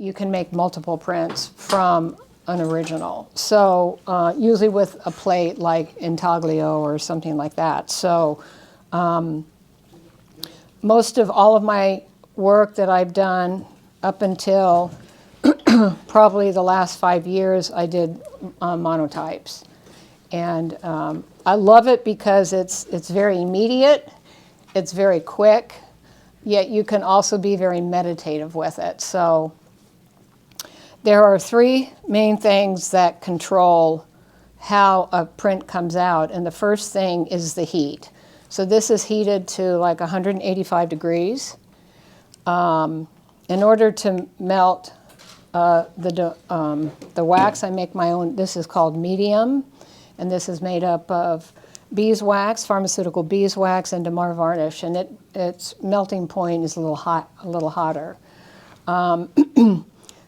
you can make multiple prints from an original. So usually with a plate like intaglio or something like that. So most of all of my work that I've done up until probably the last 5 years, I did monotypes. And I love it because it's very immediate, it's very quick, yet you can also be very meditative with it. So there are 3 main things that control how a print comes out. And the first thing is the heat. So this is heated to like 185 degrees. In order to melt the wax, I make my own. This is called medium, and this is made up of beeswax, pharmaceutical beeswax, and Damar varnish, and its melting point is a little hotter.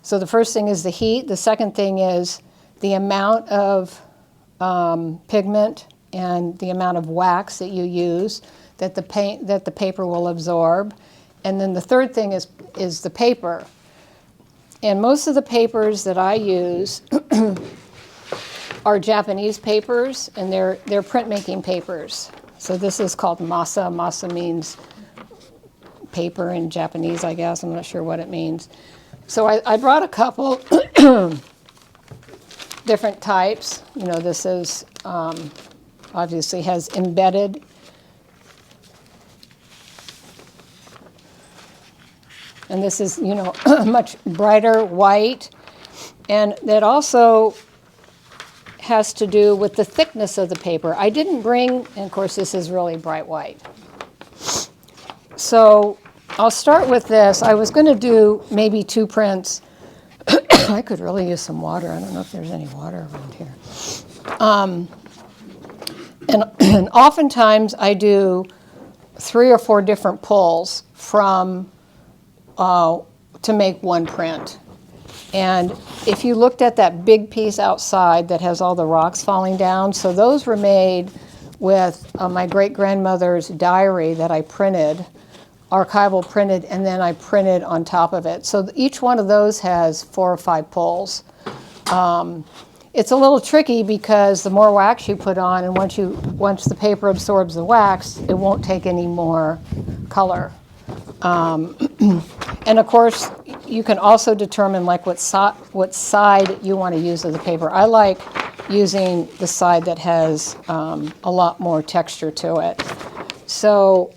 So the first thing is the heat. The second thing is the amount of pigment and the amount of wax that you use that the paper will absorb. And then the third thing is the paper. And most of the papers that I use are Japanese papers, and they're printmaking papers. So this is called masa. Masa means paper in Japanese, I guess. I'm not sure what it means. So I brought a couple different types. You know, this is obviously has embedded. And this is, you know, much brighter white. And that also has to do with the thickness of the paper. I didn't bring, and of course this is really bright white. So I'll start with this. I was going to do maybe 2 prints. I could really use some water. I don't know if there's any water around here. And oftentimes I do 3 or 4 different pulls from to make one print. And if you looked at that big piece outside that has all the rocks falling down, so those were made with my great-grandmother's diary that I printed, archival printed, and then I printed on top of it. So each one of those has 4 or 5 pulls. It's a little tricky because the more wax you put on, and once the paper absorbs the wax, it won't take any more color. And of course, you can also determine like what side you want to use of the paper. I like using the side that has a lot more texture to it. So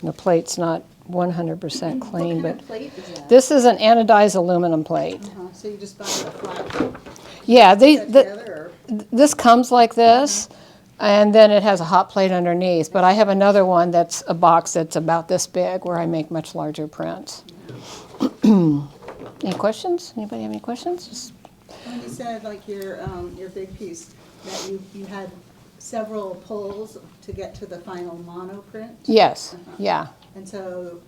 the plate's not 100% clean, What kind but of plate is that? this is an anodized aluminum plate. So you just buy a flat Yeah, together, or? this comes like this. And then it has a hot plate underneath. But I have another one that's a box that's about this big where I make much larger prints. Any questions? Anybody have any questions? When you said like your big piece, that you had several pulls to get to the final mono print? Yes, yeah. And so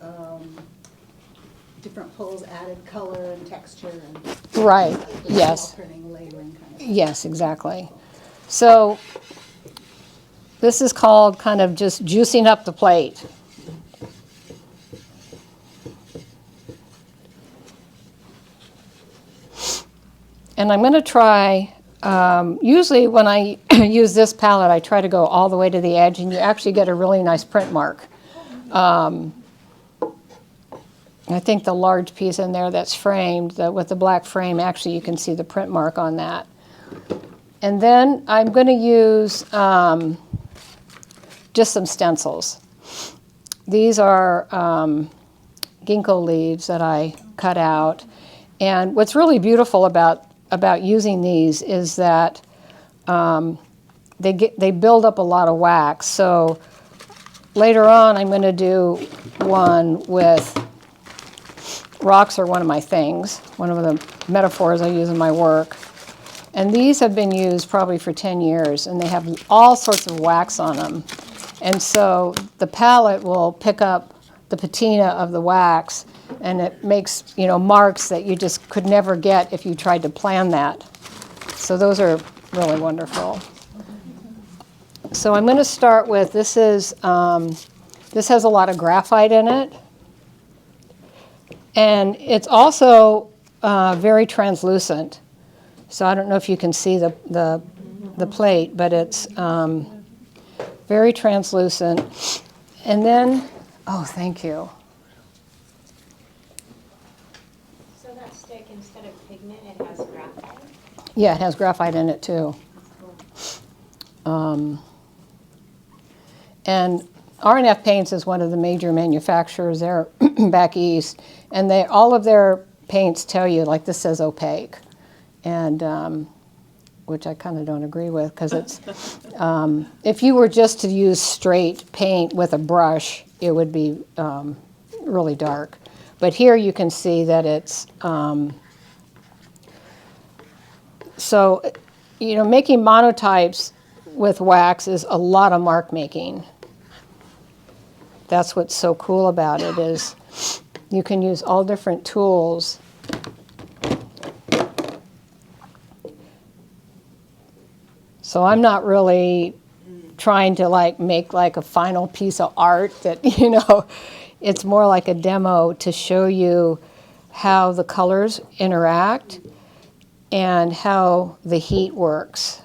different pulls added color and texture and Right, yes. printing, layering kind of. Yes, exactly. So this is called kind of just juicing up the plate. And I'm going to try, usually when I use this palette, I try to go all the way to the edge, and you actually get a really nice print mark. I think the large piece in there that's framed, with the black frame, actually you can see the print mark on that. And then I'm going to use just some stencils. These are ginkgo leaves that I cut out. And what's really beautiful about using these is that they build up a lot of wax. So later on I'm going to do one with rocks are one of my things, one of the metaphors I use in my work. And these have been used probably for 10 years, and they have all sorts of wax on them. And so the palette will pick up the patina of the wax, and it makes, you know, marks that you just could never get if you tried to plan that. So those are really wonderful. So I'm going to start with, this has a lot of graphite in it. And it's also very translucent. So I don't know if you can see the plate, but it's very translucent. And then, oh, thank you. So that stick, instead of pigment, it has graphite? Yeah, it has graphite in it too. And R&F Paints is one of the major manufacturers there back east, and all of their paints tell you, like this says opaque, and which I kind of don't agree with, because it's if you were just to use straight paint with a brush, it would be really dark. But here you can see that it's so, you know, making monotypes with wax is a lot of mark making. That's what's so cool about it, is you can use all different tools. So I'm not really trying to like make like a final piece of art that, you know, it's more like a demo to show you how the colors interact and how the heat works.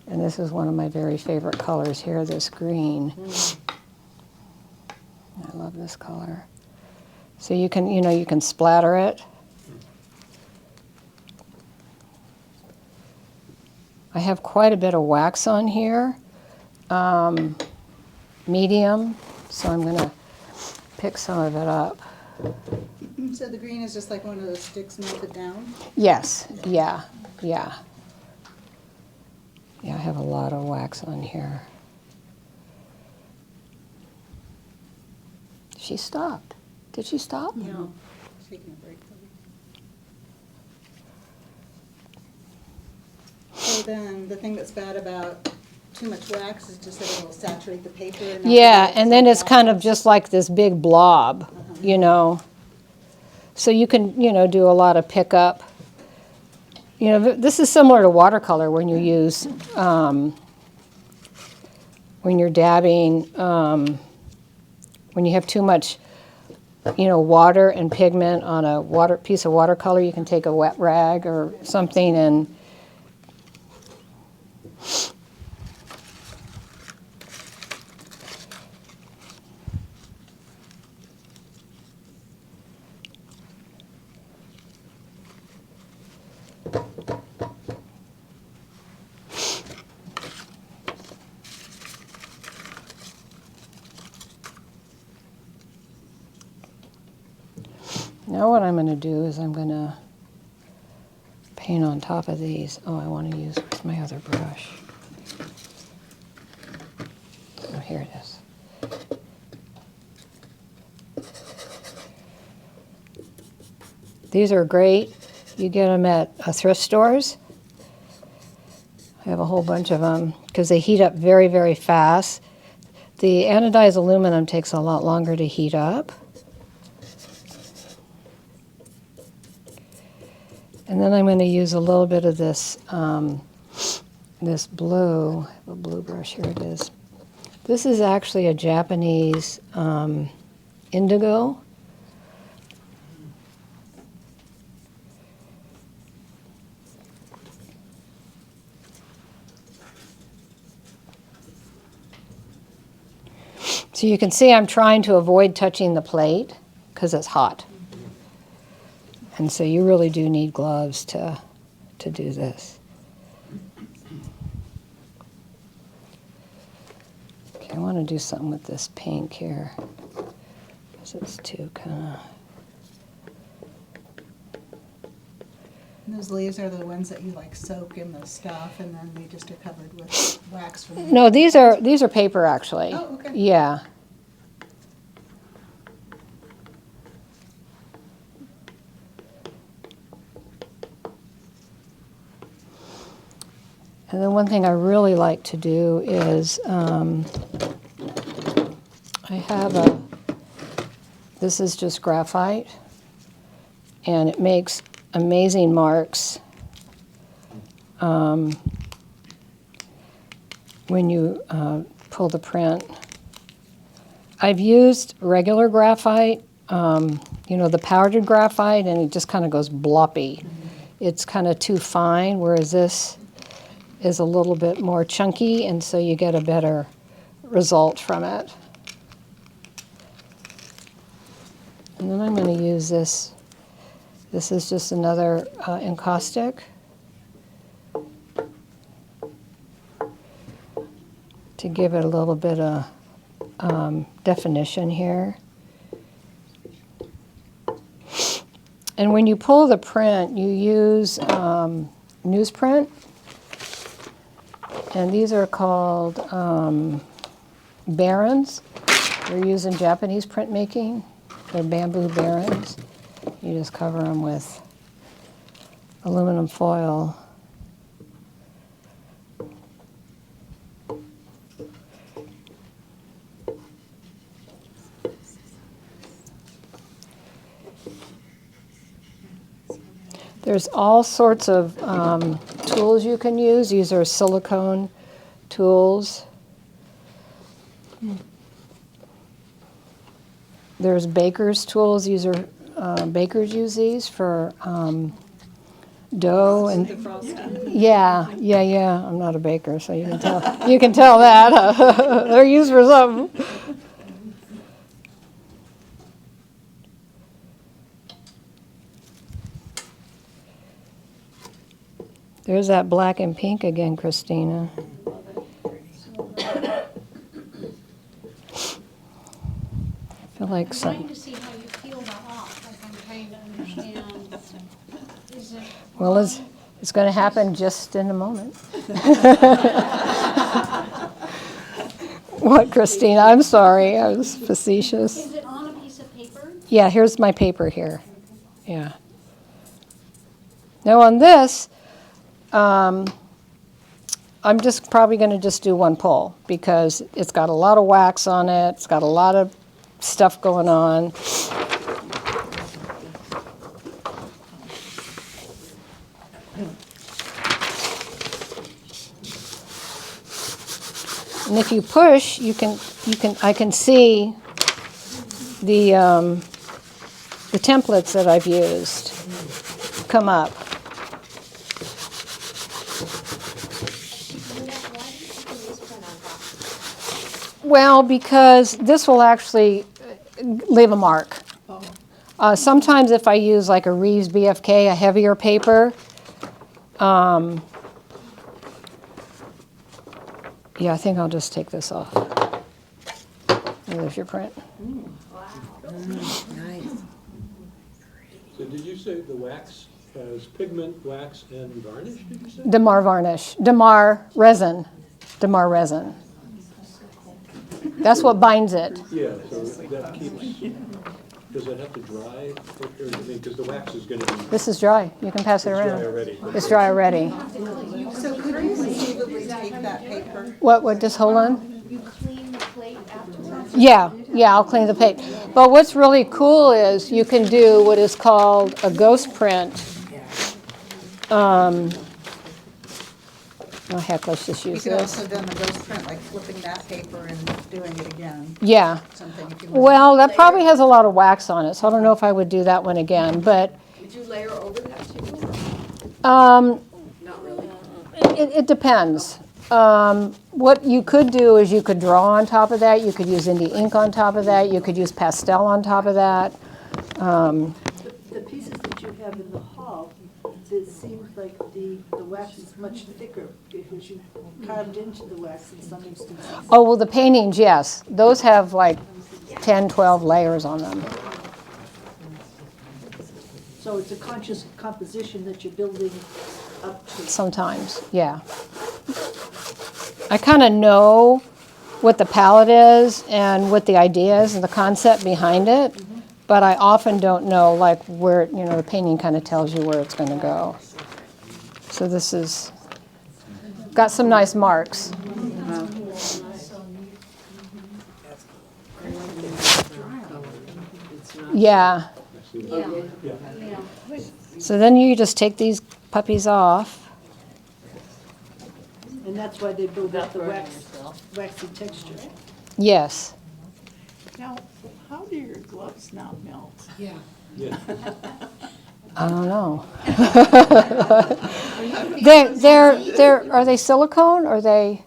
And this is one of my very favorite colors here, this green. I love this color. So you can, you know, you can splatter it. I have quite a bit of wax on here, medium, so I'm going to pick some of it up. So the green is just like one of those sticks melted down? Yes, yeah, yeah. Yeah, I have a lot of wax on here. She stopped. Did she stop? No. Taking a break. So then the thing that's bad about too much wax is just that it'll saturate the paper. And Yeah, and then it's kind of just like this big blob, you know. So you can, you know, do a lot of pickup. You know, this is similar to watercolor when you use, when you're dabbing, when you have too much, you know, water and pigment on a piece of watercolor, you can take a wet rag or something and now what I'm going to do is I'm going to paint on top of these. Oh, I want to use my other brush. Oh, here it is. These are great. You get them at thrift stores. I have a whole bunch of them because they heat up very, very fast. The anodized aluminum takes a lot longer to heat up. And then I'm going to use a little bit of this, this blue. I have a blue brush, here it is. This is actually a Japanese indigo. So you can see I'm trying to avoid touching the plate because it's hot. And so you really do need gloves to do this. Okay, I want to do something with this pink here because it's too kind of... And those leaves are the ones that you like soak in the stuff and then they just are covered with wax from No, these are paper actually. Oh, okay. Yeah. And then one thing I really like to do is I have this is just graphite, and it makes amazing marks when you pull the print. I've used regular graphite you know, the powdered graphite, and it just kind of goes bloppy. It's kind of too fine, whereas this is a little bit more chunky, and so you get a better result from it. And then I'm going to use this. This is just another encaustic to give it a little bit of definition here. And when you pull the print, you use newsprint. And these are called barons. They're used in Japanese printmaking. They're bamboo barons. You just cover them with aluminum foil. There's all sorts of tools you can use. These are silicone tools. There's baker's tools. These are bakers use these for dough and yeah. I'm not a baker, so you can tell. You can tell that they're used for something. There's that black and pink again, Christina. I feel like I'm trying to see how you peel that off, like I'm trying to understand. Is it Well, it's going to happen just in a moment. What, Christina? I'm sorry, I was facetious. is it on a piece of paper? Yeah, here's my paper here. Yeah. Now on this, I'm just probably going to just do one pull because it's got a lot of wax on it. It's got a lot of stuff going on. And if you push, I can see the templates that I've used come up. Well, because this will actually leave a mark. Sometimes if I use like a Reeves BFK, a heavier paper, yeah, I think I'll just take this off. There's your print. Nice. So did you say the wax has pigment, wax, and varnish, did you say? Damar varnish, Damar resin. That's what binds it. Yeah, so that keeps, does it have to dry? Because the wax is going to be This is dry. You can pass it dry around. already. It's dry already. So could you conceivably take that paper? What, just hold on? You clean the plate afterwards? Yeah, I'll clean the plate. But what's really cool is you can do what is called a ghost print. Oh heck, let's just You use could also this. done the ghost print, like flipping that paper and doing it again, Yeah. something if you want. Well, that probably has a lot of wax on it, so I don't know if I would do that one again. But Would you layer over that too? not really. it depends. What you could do is you could draw on top of that. You could use indie ink on top of that. You could use pastel on top of that. The pieces that you have in the hall, it seems like the wax is much thicker because you carved into the wax in some instances. Oh, well, the paintings, yes. Those have like 10, 12 layers on them. So it's a conscious composition that you're building up to. Sometimes, yeah. I kind of know what the palette is and what the idea is and the concept behind it, but I often don't know like where, the painting kind of tells you where it's going to go. So this is, got some nice marks. Yeah. So then you just take these puppies off. And that's why they build up the waxy texture. Yes. Now, how do your gloves not melt? Yeah. Yeah. I don't know. Are they silicone, or Okay.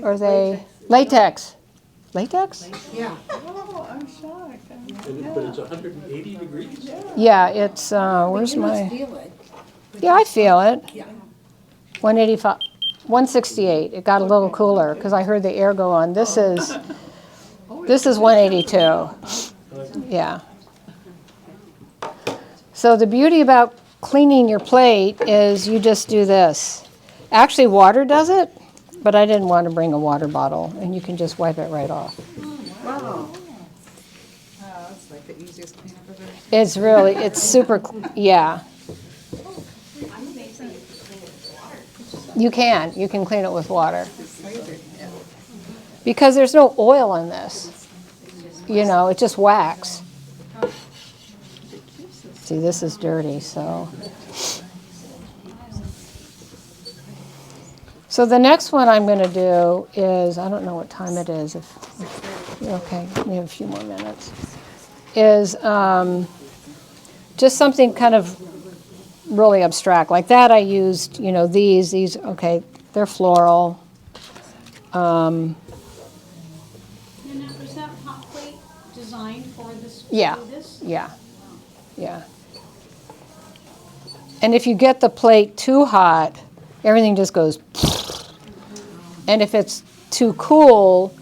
are they latex? Latex? Yeah. Oh, I'm shocked. But it's 180 degrees? Yeah, it's, where's You must my, feel it. yeah, I feel it. Yeah. 185, 168. It got a little cooler because I heard the air go on. This is 182. Yeah. So the beauty about cleaning your plate is you just do this. Actually, water does it, but I didn't want to bring a water bottle, and you can just wipe it right off. Wow. That's like the easiest cleanup I've ever seen. It's really, it's super, yeah. You can clean it with water. Because there's no oil in this. You know, it's just wax. See, this is dirty, so. So the next one I'm going to do is, I don't know what time it is. Okay, we have a few more minutes. Is just something kind of really abstract. Like that I used, you know, these, okay, they're floral. And now, is that hot plate designed for this? Yeah, for this? yeah, yeah. And if you get the plate too hot, everything just goes. And if it's too cool,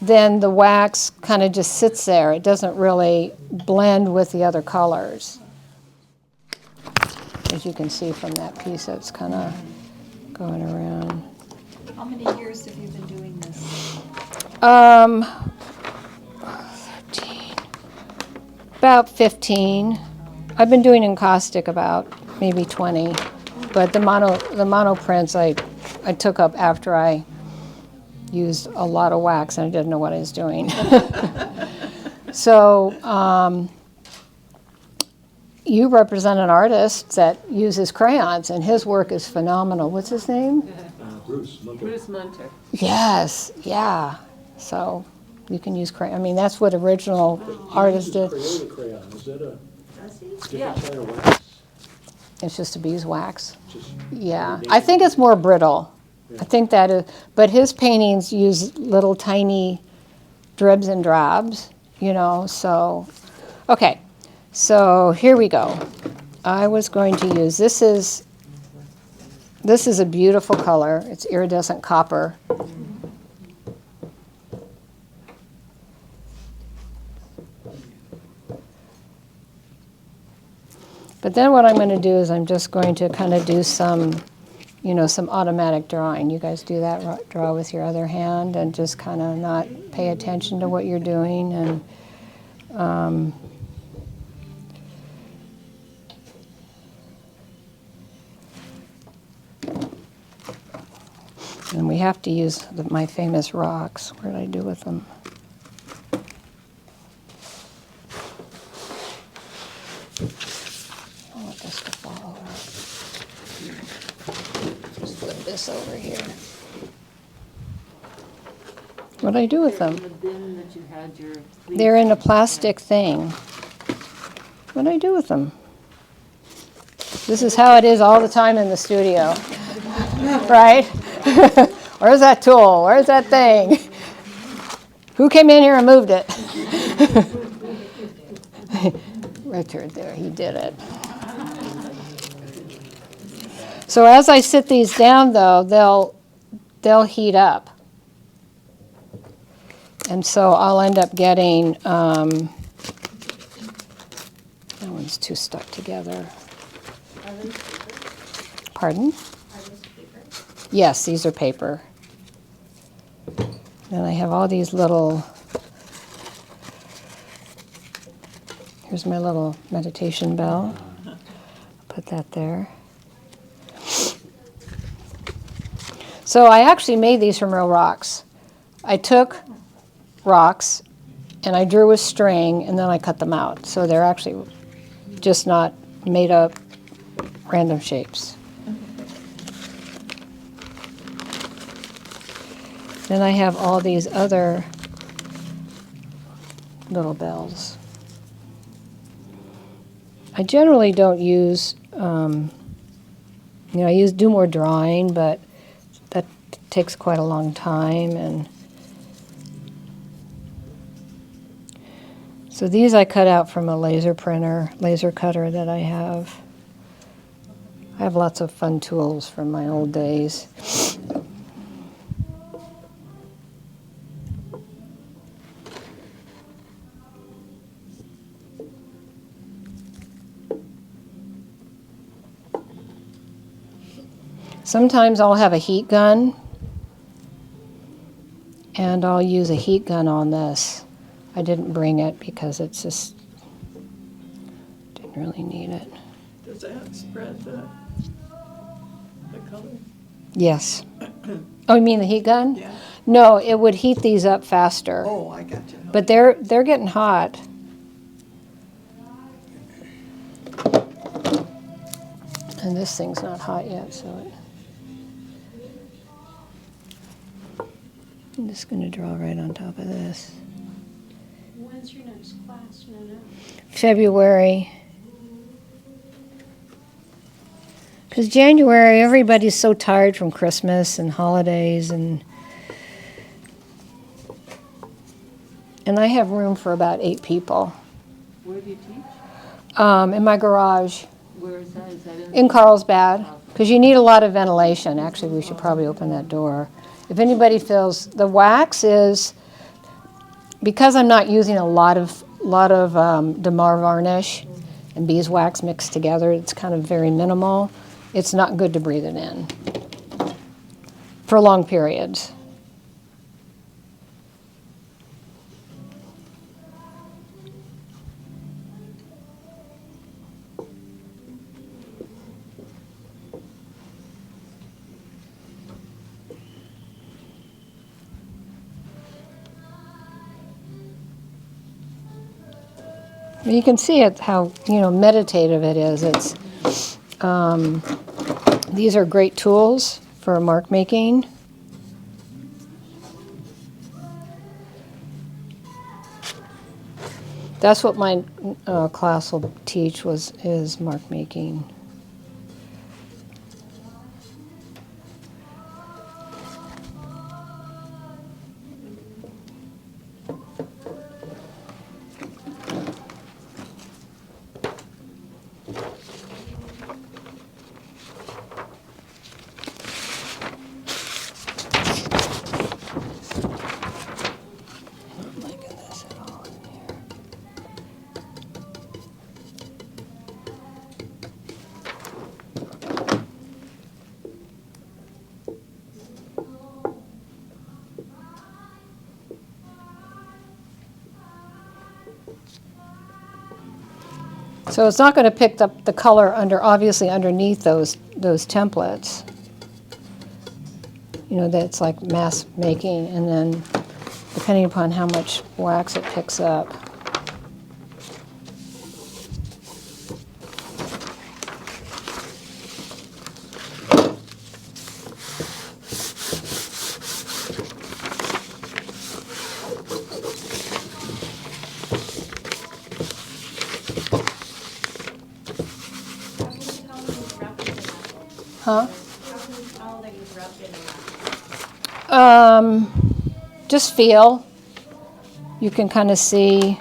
then the wax kind of just sits there. It doesn't really blend with the other colors. As you can see from that piece, it's kind of going around. How many years have you been doing this? 13, about 15. I've been doing encaustic about maybe 20, but the mono prints I took up after I used a lot of wax and I didn't know what I was doing. So you represent an artist that uses crayons, and his work is phenomenal. What's his name? Bruce Munter. Bruce Munter. Yes, yeah. So you can use crayon. I mean, that's what original artists did. Crayola crayon, is that a Yeah. different kind of wax? It's just a beeswax. Just Yeah, I think it's more brittle. I think that is, but his paintings use little tiny dribs and drabs, you know, so. Okay, so here we go. I was going to use, this is a beautiful color. It's iridescent copper. But then what I'm going to do is I'm just going to kind of do some, you know, some automatic drawing. You guys do that, draw with your other hand and just kind of not pay attention to what you're doing. And we have to use my famous rocks. What did I do with them? I want this to fall over. Just flip this over here. What did I do with them? The bin that you had your. They're in a plastic thing. What did I do with them? This is how it is all the time in the studio. Right? Where's that tool? Where's that thing? Who came in here and moved it? Richard there, he did it. So as I sit these down though, they'll heat up. And so I'll end up getting, that one's too stuck together. Pardon? Yes, these are paper. And I have all these little, here's my little meditation bell. Put that there. So I actually made these from real rocks. I took rocks and I drew a string and then I cut them out. So they're actually just not made up random shapes. Then I have all these other little bells. I generally don't use, do more drawing, but that takes quite a long time. And so these I cut out from a laser cutter that I have. I have lots of fun tools from my old days. Sometimes I'll have a heat gun, and I'll use a heat gun on this. I didn't bring it because it's just, didn't really need it. Does that spread the color? Yes. Oh, you mean the heat gun? Yeah. No, it would heat these up faster. Oh, I got you. But they're getting hot. And this thing's not hot yet, so I'm just going to draw right on top of this. When's your next class, Nona? February. Because January, everybody's so tired from Christmas and holidays, and I have room for about 8 people. Where do you teach? In my garage Where is that? Is that in Carlsbad, because you need a lot of ventilation. Actually, we should probably open that door. If anybody feels, the wax is, because I'm not using a lot of Damar varnish and beeswax mixed together, it's kind of very minimal. It's not good to breathe it in for long periods. You can see it, how meditative it is. It's these are great tools for mark making. That's what my class will teach is mark making. So it's not going to pick up the color obviously underneath those templates. That's like mass making, and then depending upon how much wax it picks up. Huh? How that you've rubbed it in. Just feel. You can kind of see.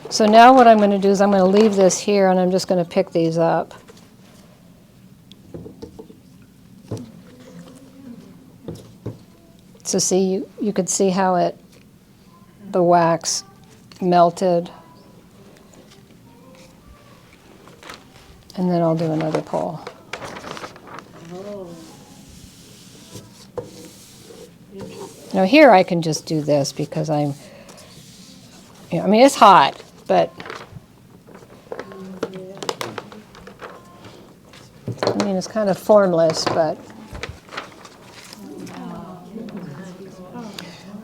So now what I'm going to do is I'm going to leave this here, and I'm just going to pick these up. So see, you could see how the wax melted. And then I'll do another pull. Now here I can just do this because it's hot, but it's kind of formless,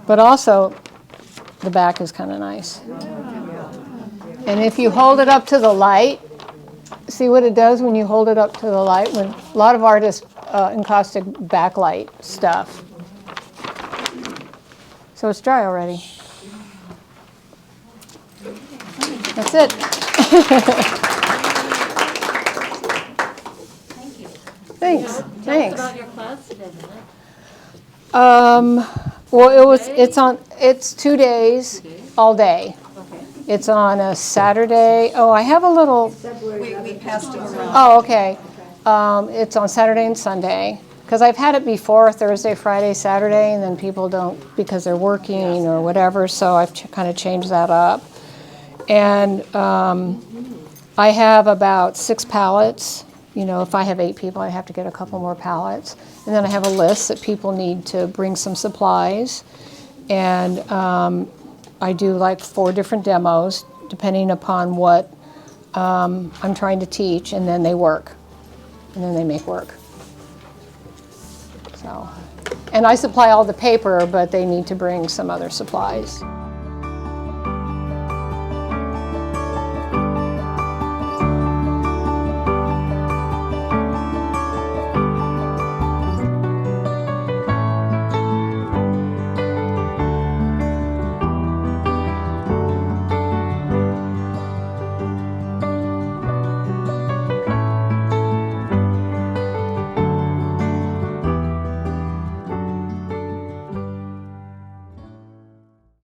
but also the back is kind of nice. And if you hold it up to the light, see what it does when you hold it up to the light? When a lot of artists encaustic backlight stuff. So it's dry already. That's it. Thank you. Thanks, Tell us thanks. about your class today, Annette. Well, it's 2 days, 2 days? all day. Okay. It's on a Saturday. Oh, I have a little, February We 11th. passed them around. oh, okay. It's on Saturday and Sunday. Because I've had it before, Thursday, Friday, Saturday, and then people don't, because they're working or whatever, so I've kind of changed that up. And I have about 6 pallets. You know, if I have 8 people, I have to get a couple more pallets. And then I have a list that people need to bring some supplies. And I do like 4 different demos, depending upon what I'm trying to teach, and then they work. And then they make work. So, and I supply all the paper, but they need to bring some other supplies.